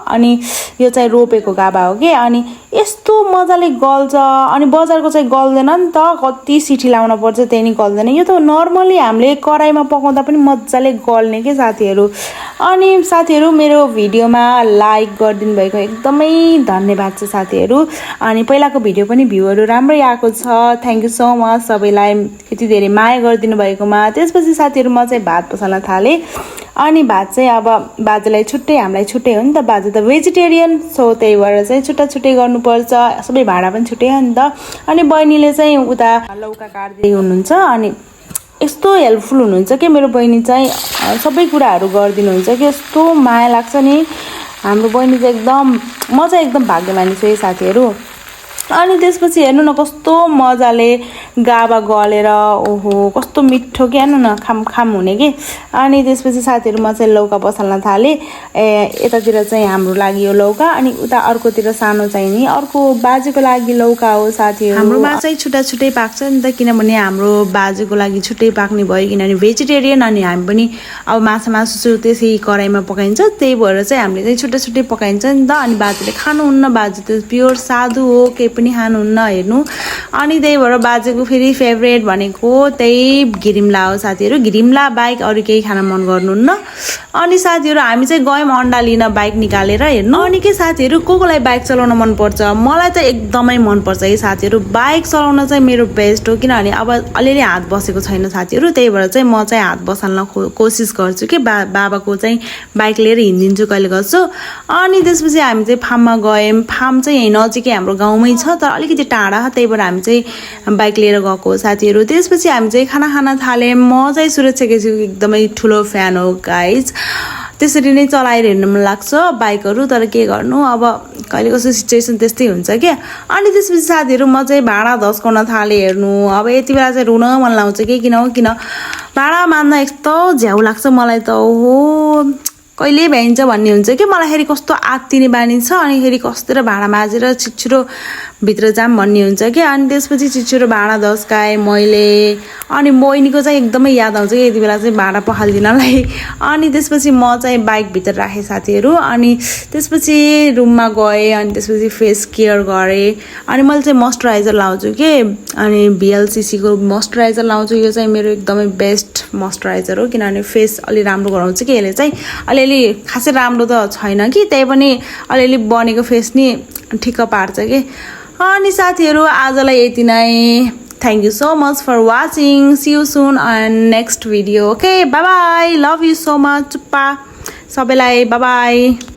अनि यो चाहिँ रोपेको गाभा हो के अनि यस्तो मजाले गल्छ अनि बजारको चाहिँ गल्दैन नि त कति सिटी लाउन पर्छ त्यही नि गल्दैन यो त नर्मली हामीले कराईमा पकाउँदा पनि मजाले गल्ने के साथीहरू अनि साथीहरू मेरो भिडियोमा लाइक गरिदिनु भएको एकदमै धन्यवाद छ साथीहरू अनि पहिलाको भिडियो पनि भ्यूहरू राम्रै आएको छ थ्यांक यू सो मच सबैलाई यति धेरै माया गरिदिनु भएकोमा त्यसपछि साथीहरू म चाहिँ भात पसाल्न थाले अनि भात चाहिँ अब बाजेलाई छुट्टै हामीलाई छुट्टै हो नि त बाजे त भेजिटेरियन सो त्यही भएर चाहिँ छुट्टा छुट्टै गर्नुपर्छ सबै भाडा पनि छुट्टै हो नि त अनि बहिनीले चाहिँ उता लौका काट्दै हुनुहुन्छ अनि यस्तो हेल्पफुल हुनुहुन्छ के मेरो बहिनी चाहिँ सबै कुराहरू गरिदिनुहुन्छ कि यस्तो माया लाग्छ नि हाम्रो बहिनी चाहिँ एकदम म चाहिँ एकदम भाग्यमानी छु है साथीहरू अनि त्यसपछि हेर्नु न कस्तो मजाले गाभा गलेर ओहो कस्तो मिठो के हेर्नु न खाम खाम हुने के अनि त्यसपछि साथीहरू म चाहिँ लौका पसाल्न थाले यतातिर चाहिँ हाम्रो लागि यो लौका अनि उता अर्कोतिर सानो चाहिँ नि अर्को बाजेको लागि लौका हो साथीहरू हाम्रोमा चाहिँ छुट्टा छुट्टै पाक्छ नि त किनभने हाम्रो बाजेको लागि छुट्टै पाक्ने भयो किनभने भेजिटेरियन अनि हामी पनि अब मासु त्यसै कराईमा पकाइन्छ त्यही भएर चाहिँ हामीले चाहिँ छुट्टा छुट्टै पकाइन्छ नि त अनि बाजेले खानुहुन्न बाजे त प्योर साधु हो के पनि खानुहुन्न हेर्नु अनि त्यही भएर बाजेको फेरि फेभरेट भनेको त्यही घिरिम्ला हो साथीहरू घिरिम्ला बाइक अरू केही खान मन गर्नुहुन्न अनि साथीहरू हामी चाहिँ गयौँ अन्डा लिन बाइक निकालेर हेर्नु अनि के साथीहरू कोलाई बाइक चलाउन मनपर्छ मलाई चाहिँ एकदमै मनपर्छ है साथीहरू बाइक चलाउन चाहिँ मेरो बेस्ट हो किनभने अब अलिअलि हात बसेको छैन साथीहरू त्यही भएर चाहिँ म चाहिँ हात बसाल्न कोसिस गर्छु कि बाबाको चाहिँ बाइक लिएर हिँडिदिन्छु कहिले गर्छु अनि त्यसपछि हामी चाहिँ फार्ममा गयौँ फार्म चाहिँ यहीँ नजिकै हाम्रो गाउँमै छ तर अलिकति टाढा त्यही भएर हामी चाहिँ बाइक लिएर गएको साथीहरू त्यसपछि हामी चाहिँ खाना खान थाल्यौँ म चाहिँ सुरक्षा केसीको एकदमै ठुलो फ्यान हो गाइज त्यसरी नै चलाएर हेर्नु मन लाग्छ बाइकहरू तर के गर्नु अब कहिले कस्तो सिचुएसन त्यस्तै हुन्छ क्या अनि त्यसपछि साथीहरू म चाहिँ भाडा धस्काउन थालेँ हेर्नु अब यति बेला चाहिँ रुन मन लाउँछ कि किन भाडा मान्न यस्तो झ्याउ लाग्छ मलाई त ओहो कहिले भ्याइन्छ भन्ने हुन्छ कि मलाई फेरि कस्तो आत्तिने बानी छ अनि फेरि कस्तो भाडा माझेर छिटो भित्र जाम भन्ने हुन्छ कि अनि त्यसपछि छिटो भाडा धस्काएँ मैले अनि बहिनीको चाहिँ एकदमै याद आउँछ कि यति बेला चाहिँ भाडा पखालिदिनलाई अनि त्यसपछि म चाहिँ बाइक भित्र राखेँ साथीहरू अनि त्यसपछि रुममा गएँ अनि त्यसपछि फेस केयर गरेँ अनि मैले चाहिँ मोइस्चराइजर लाउँछु कि अनि VLCCको मोइस्चराइजर लाउँछु यो चाहिँ मेरो एकदमै बेस्ट मोइस्चराइजर हो किनभने फेस अलि राम्रो गराउँछ कि यसले चाहिँ अलिअलि खासै राम्रो त छैन कि त्यही पनि अलिअलि बनेको फेस नि ठिक्क पार्छ कि अनि साथीहरू आजलाई यति नै thank you so much for watching see you soon and next video okay bye bye love you so much चुप्पा सबैलाई बाई बाई